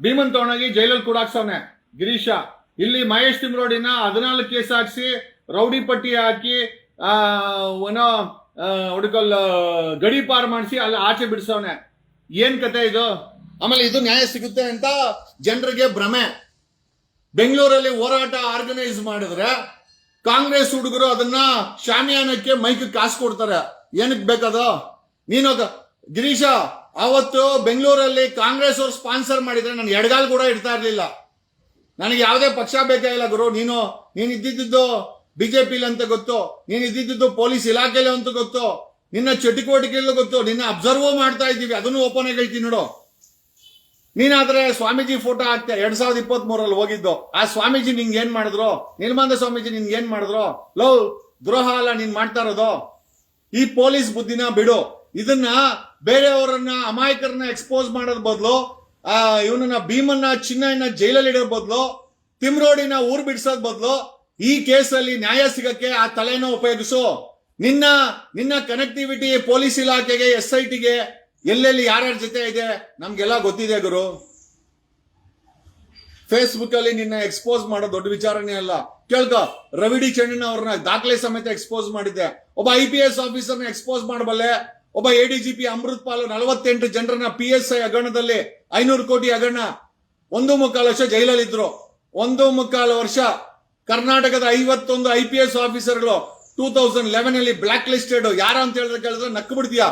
ಭೀಮನ್ ತಗೊಂಡೋಗಿ ಜೈಲಲ್ಲಿ ಕೂಡಾಕ್ಸವ್ನೆ ಗಿರೀಶ. ಇಲ್ಲಿ ಮಹೇಶ್ ತಿಮ್ರೋಡಿನ 14 ಕೇಸ್ ಹಾಕ್ಸಿ ರೌಡಿ ಪಟ್ಟಿ ಹಾಕಿ ಏನೋ ಹುಡುಕಲ್ ಗಡಿ ಪಾರ್ ಮಾಡಿಸಿ ಅಲ್ಲಿ ಆಚೆ ಬಿಡಿಸವನೆ. ಏನ್ ಕತೆ ಇದು? ಆಮೇಲೆ ಇದು ನ್ಯಾಯ ಸಿಗುತ್ತೆ ಅಂತ ಜನರಿಗೆ ಭ್ರಮೆ. ಬೆಂಗಳೂರಲ್ಲಿ ಹೋರಾಟ ಆರ್ಗನೈಸ್ ಮಾಡಿದ್ರೆ ಕಾಂಗ್ರೆಸ್ ಹುಡುಗರು ಅದನ್ನ ಶಾಮಿಯಾನಕ್ಕೆ ಮೈಕ್ ಕಾಸು ಕೊಡ್ತಾರೆ. ಏನಕ್ಕೆ ಬೇಕದು? ನೀನು ಗಿರೀಶ, ಅವತ್ತು ಬೆಂಗಳೂರಲ್ಲಿ ಕಾಂಗ್ರೆಸ್ ಅವ್ರು ಸ್ಪಾನ್ಸರ್ ಮಾಡಿದ್ರೆ ನಾನು ಎಡಗಾಲ್ ಕೂಡ ಇಡ್ತಾ ಇರ್ಲಿಲ್ಲ. ನನಗೆ ಯಾವುದೇ ಪಕ್ಷ ಬೇಕಾಗಿಲ್ಲ ಗುರು. ನೀನು ಇದ್ದಿದ್ದು ಬಿಜೆಪಿಲಿ ಅಂತ ಗೊತ್ತು, ನೀನು ಇದ್ದಿದ್ದು ಪೊಲೀಸ್ ಇಲಾಖೆಲಿ ಅಂತ ಗೊತ್ತು, ನಿನ್ನ ಚಟುವಟಿಕೆಯಲ್ಲೂ ಗೊತ್ತು, ನಿನ್ನ ಅಬ್ಸರ್ವ್ ಮಾಡ್ತಾ ಇದ್ದೀವಿ, ಅದನ್ನು ಓಪನ್ ಆಗಿ ಹೇಳ್ತೀನಿ ನೋಡು. ನೀನಾದ್ರೆ ಸ್ವಾಮೀಜಿ ಫೋಟೋ ಹಾಕ್ತೆ 2023 ಹೋಗಿದ್ದು. ಆ ಸ್ವಾಮೀಜಿ ನಿಂಗೆ ಏನ್ ಮಾಡಿದ್ರು? ನಿರ್ಮಾಂಧ ಸ್ವಾಮೀಜಿ ನಿನ್ಗೆ ಏನ್ ಮಾಡಿದ್ರು? ದ್ರೋಹ ಅಲ್ಲ ನೀನ್ ಮಾಡ್ತಾ ಇರೋದು. ಈ ಪೊಲೀಸ್ ಬುದ್ಧಿನ ಬಿಡು. ಇದನ್ನ ಬೇರೆಯವರನ್ನ ಅಮಾಯಕರನ್ನ ಎಕ್ಸ್ಪೋಸ್ ಮಾಡೋದ್ ಬದಲು, ಇವನನ್ನ ಭೀಮನ್ನ ಚಿನ್ನಯನ್ನ ಜೈಲಲ್ಲಿ ಇಡೋ ಬದಲು, ತಿಮ್ರೋಡಿನ ಊರ್ ಬಿಡಿಸೋದ್ ಬದಲು ಈ ಕೇಸಲ್ಲಿ ನ್ಯಾಯ ಸಿಗಕ್ಕೆ ಆ ತಲೆನ ಉಪಯೋಗಿಸು. ನಿನ್ನ ಕನೆಕ್ಟಿವಿಟಿ ಪೊಲೀಸ್ ಇಲಾಖೆಗೆ, SITಗೆ ಎಲ್ಲೆಲ್ಲಿ ಯಾರ್ಯಾರ ಜೊತೆ ಇದೆ ನಮ್ಗೆಲ್ಲ ಗೊತ್ತಿದೆ ಗುರು. ಫೇಸ್ಬುಕ್ ಅಲ್ಲಿ ನಿನ್ನ ಎಕ್ಸ್ಪೋಸ್ ಮಾಡೋ ದೊಡ್ಡ ವಿಚಾರನೇ ಅಲ್ಲ. ಕೇಳ್ಕೊ, ರವಿಡಿ ಚಂಡನ್ ಅವ್ರನ್ನ ದಾಖಲೆ ಸಮೇತ ಎಕ್ಸ್ಪೋಸ್ ಮಾಡಿದ್ದೆ. ಒಬ್ಬ IPS ಆಫೀಸರ್ನ ಎಕ್ಸ್ಪೋಸ್ ಮಾಡಬಲ್ಲೆ. ಒಬ್ಬ ADGP ಅಮೃತ್ ಪಾಲ್ 48 ಜನರನ್ನ PSI ಹಗರಣದಲ್ಲಿ 500 ಕೋಟಿ ಹಗರಣ 1.25 ವರ್ಷ ಜೈಲಲ್ಲಿದ್ರು. 1.25 ವರ್ಷ. ಕರ್ನಾಟಕದ 51 IPS ಆಫೀಸರ್ಗಳು 2011 ಅಲ್ಲಿ ಬ್ಲಾಕ್ ಲಿಸ್ಟೆಡ್. ಯಾರ ಅಂತ ಕೇಳಿದ್ರೆ ನಕ್ಕು ಬಿಡ್ತೀಯಾ?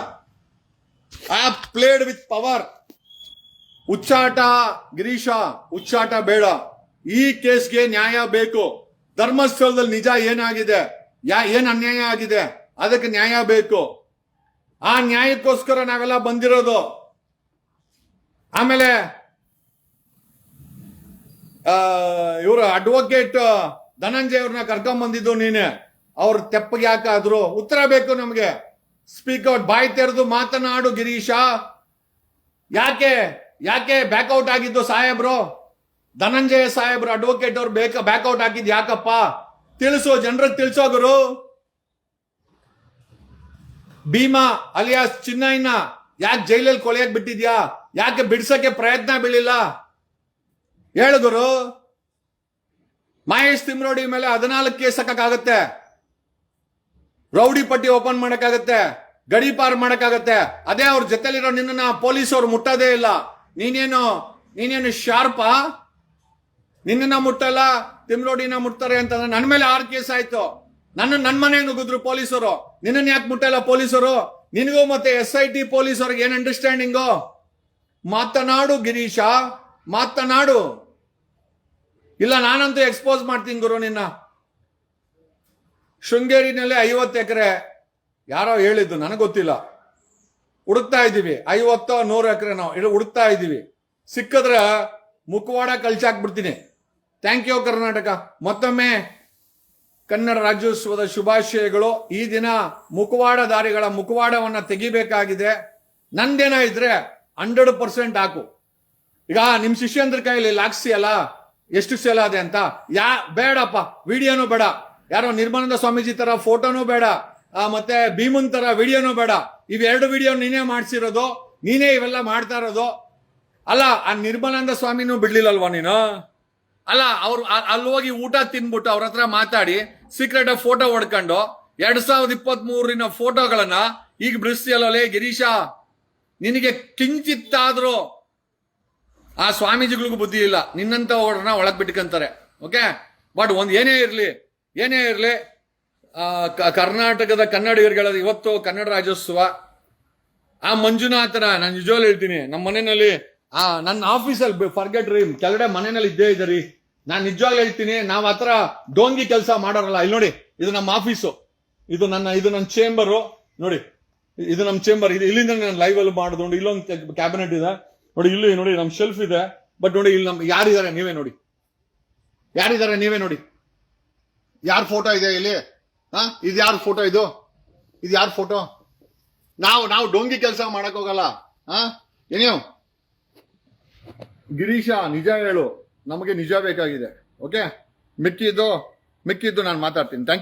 I have played with power. ಹುಚ್ಚಾಟ ಗಿರೀಶ, ಹುಚ್ಚಾಟ ಬೇಡ. ಈ ಕೇಸ್ಗೆ ನ್ಯಾಯ ಬೇಕು. ಧರ್ಮಸ್ಥಳದಲ್ಲಿ ನಿಜ ಏನಾಗಿದೆ, ಏನ್ ಅನ್ಯಾಯ ಆಗಿದೆ, ಅದಕ್ಕೆ ನ್ಯಾಯ ಬೇಕು. ಆ ನ್ಯಾಯಕ್ಕೋಸ್ಕರ ನಾವೆಲ್ಲ ಬಂದಿರೋದು. ಆಮೇಲೆ ಇವರು ಅಡ್ವೊಕೇಟ್ ಧನಂಜಯ ಅವ್ರನ್ನ ಕರ್ಕೊಂಡ್ ಬಂದಿದ್ದು ನೀನೆ. ಅವ್ರ ತೆಪ್ಪಗೆ ಯಾಕಾದ್ರು ಉತ್ತರ ಬೇಕು ನಮ್ಗೆ. ಸ್ಪೀಕ್ ಔಟ್, ಬಾಯಿ ತೆರೆದು ಮಾತನಾಡು ಗಿರೀಶ. ಯಾಕೆ ಬ್ಯಾಕ್ಔಟ್ ಆಗಿದ್ದು ಸಾಹೇಬ್ರು? ಧನಂಜಯ ಸಾಹೇಬ್ರು ಅಡ್ವೊಕೇಟ್ ಅವ್ರು ಬ್ಯಾಕ್ಔಟ್ ಆಗಿದ್ ಯಾಕಪ್ಪ? ತಿಳಿಸು, ಜನರಿಗೆ ತಿಳಿಸೋ ಗುರು. ಭೀಮಾ ಅಲಿಯಾಸ್ ಚಿನ್ನಯ್ಯನ ಯಾಕೆ ಜೈಲಲ್ಲಿ ಕೊಳೆಯಕ್ ಬಿಟ್ಟಿದ್ಯಾ? ಯಾಕೆ ಬಿಡ್ಸಕ್ಕೆ ಪ್ರಯತ್ನ ಬೀಳಿಲ್ಲ? ಹೇಳು ಗುರು. ಮಹೇಶ್ ತಿಮ್ರೋಡಿ ಮೇಲೆ 14 ಕೇಸ್ ಹಾಕಕ್ಕಾಗತ್ತೆ, ರೌಡಿ ಪಟ್ಟಿ ಓಪನ್ ಮಾಡಕ್ಕಾಗತ್ತೆ, ಗಡಿ ಪಾರ್ ಮಾಡಕ್ಕಾಗತ್ತೆ. ಅದೇ ಅವ್ರ ಜೊತೆಲಿರೋ ನಿನ್ನ ಪೊಲೀಸ್ ಅವ್ರು ಮುಟ್ಟೋದೇ ಇಲ್ಲ. ನೀನೇನು ಶಾರ್ಪಾ? ನಿನ್ನ ಮುಟ್ಟಲ್ಲ, ತಿಮ್ರೋಡಿನ ಮುಟ್ತಾರೆ ಅಂತಂದ್ರೆ ನನ್ನ ಮೇಲೆ 6 ಕೇಸ್ ಆಯ್ತು. ನನ್ನ ಮನೆಗೆ ನುಗ್ಗಿದ್ರು ಪೊಲೀಸರು. ನಿನ್ನ ಯಾಕೆ ಮುಟ್ಟಲ್ಲ ಪೊಲೀಸರು? ನಿನಗೂ ಮತ್ತೆ SIT ಪೊಲೀಸರಿಗೆ ಏನ್ ಅಂಡರ್ಸ್ಟ್ಯಾಂಡಿಂಗು? ಮಾತನಾಡು ಗಿರೀಶ, ಮಾತನಾಡು. ಇಲ್ಲ ನಾನಂತೂ ಎಕ್ಸ್ಪೋಸ್ ಮಾಡ್ತೀನಿ ಗುರು ನಿನ್ನ. ಶೃಂಗೇರಿನಲ್ಲಿ 50 ಎಕರೆ ಯಾರೋ ಹೇಳಿದ್ದು, ನನಗೆ ಗೊತ್ತಿಲ್ಲ. ಹುಡುಕ್ತಾ ಇದ್ದೀವಿ. 50-100 ಎಕರೆ ನಾವು ಹುಡುಕ್ತಾ ಇದ್ದೀವಿ. ಸಿಕ್ಕಿದ್ರೆ ಮುಖವಾಡ ಕಳ್ಚಾಕ್ಬಿಡ್ತೀನಿ. Thank you Karnataka. ಮತ್ತೊಮ್ಮೆ ಕನ್ನಡ ರಾಜ್ಯೋತ್ಸವದ ಶುಭಾಶಯಗಳು. ಈ ದಿನ ಮುಖವಾಡಧಾರಿಗಳ ಮುಖವಾಡವನ್ನ ತೆಗಿಬೇಕಾಗಿದೆ. ನಂದೇನ ಇದ್ರೆ 100% ಹಾಕು. ಈಗ ನಿಮ್ ಶಿಷ್ಯಂದ್ರ ಕೈಯಲ್ಲಿ ಲಾಕ್ಸಿಯಲ್ಲ, ಎಷ್ಟು ಸೇಲ್ ಅದೆ ಅಂತ. ಬೇಡಪ್ಪ, ವಿಡಿಯೋನು ಬೇಡ. ಯಾರೋ ನಿರ್ಮಲಾನಂದ ಸ್ವಾಮೀಜಿ ತರ ಫೋಟೋನು ಬೇಡ, ಮತ್ತೆ ಭೀಮನ್ ತರ ವಿಡಿಯೋನು ಬೇಡ. ಇವೆರಡು ವಿಡಿಯೋ ನೀನೇ ಮಾಡ್ಸಿರೋದು, ನೀನೇ ಇವೆಲ್ಲ ಮಾಡ್ತಾ ಇರೋದು. ಅಲ್ಲ, ಆ ನಿರ್ಮಲಾನಂದ ಸ್ವಾಮಿನೂ ಬಿಡ್ಲಿಲ್ಲಲ್ವಾ ನೀನು? ಅಲ್ಲ, ಅವ್ರು ಅಲ್ಲಿ ಹೋಗಿ ಊಟ ತಿನ್ಬಿಟ್ಟು ಅವ್ರ ಹತ್ರ ಮಾತಾಡಿ ಸೀಕ್ರೆಟ್ ಆಗಿ ಫೋಟೋ ಹೊಡ್ಕೊಂಡು 2023 ಫೋಟೋಗಳನ್ನ ಈಗ ಬಿಡಿಸ್ತಿಯಲ್ಲೇ ಗಿರೀಶ. ನಿನಗೆ ಕಿಂಚಿತ್ತಾದ್ರೂ ಆ ಸ್ವಾಮೀಜಿಗಳಿಗೂ ಬುದ್ಧಿ ಇಲ್ಲ. ನಿನ್ನಂತ ಅವ್ರನ್ನ ಒಳಗ್ ಬಿಟ್ಕೊಂತಾರೆ. ಓಕೆ, ಬಟ್ ಏನೇ ಇರ್ಲಿ ಕರ್ನಾಟಕದ ಕನ್ನಡಿಗರುಗಳ ಇವತ್ತು ಕನ್ನಡ ರಾಜ್ಯೋತ್ಸವ. ಆ ಮಂಜುನಾಥನ ನಾನು ನಿಜವಾಗ್ಲೂ ಹೇಳ್ತೀನಿ, ನಮ್ಮ ಮನೆಯಲ್ಲಿ ನನ್ನ ಆಫೀಸಲ್ಲಿ ಫರ್ಗೆಟ್ ರೀ, ಕೆಳಗಡೆ ಮನೆಯಲ್ಲಿ ಇದ್ದೇ ಇದ್ದರಿ. ನಾನು ನಿಜವಾಗ್ಲೂ ಹೇಳ್ತೀನಿ, ನಾವ್ ಹತ್ರ ಡೋಂಗಿ ಕೆಲಸ ಮಾಡೋರಲ್ಲ. ಇಲ್ಲಿ ನೋಡಿ, ಇದು ನಮ್ಮ ಆಫೀಸು, ಇದು ನನ್ನ ಚೇಂಬರು ನೋಡಿ. ಇದು ನಮ್ಮ ಚೇಂಬರ್. ಇದು ಇಲ್ಲಿಂದ ನಾನು ಲೈವ್ ಅಲ್ಲಿ ಮಾಡೋದು ನೋಡಿ. ಇಲ್ಲೊಂದು ಕ್ಯಾಬಿನೆಟ್ ಇದೆ ನೋಡಿ, ಇಲ್ಲಿ ನೋಡಿ ನಮ್ ಶೆಲ್ಫ್ ಇದೆ. ಬಟ್ ನೋಡಿ, ಇಲ್ಲಿ ಯಾರಿದ್ದಾರೆ ನೀವೇ ನೋಡಿ, ಯಾರಿದ್ದಾರೆ ನೀವೇ ನೋಡಿ. ಯಾರ ಫೋಟೋ ಇದೆ ಇಲ್ಲಿ? ಇದು ಯಾರ ಫೋಟೋ? ಇದು ಯಾರ ಫೋಟೋ? ನಾವು ಡೋಂಗಿ ಕೆಲಸ ಮಾಡಕ್ ಹೋಗಲ್ಲ. ಏನೇವ್ ಗಿರೀಶ, ನಿಜ ಹೇಳು, ನಮಗೆ ನಿಜ ಬೇಕಾಗಿದೆ. ಓಕೆ, ಮಿಕ್ಕಿದ್ದು ನಾನು ಮಾತಾಡ್ತೀನಿ. Thank you.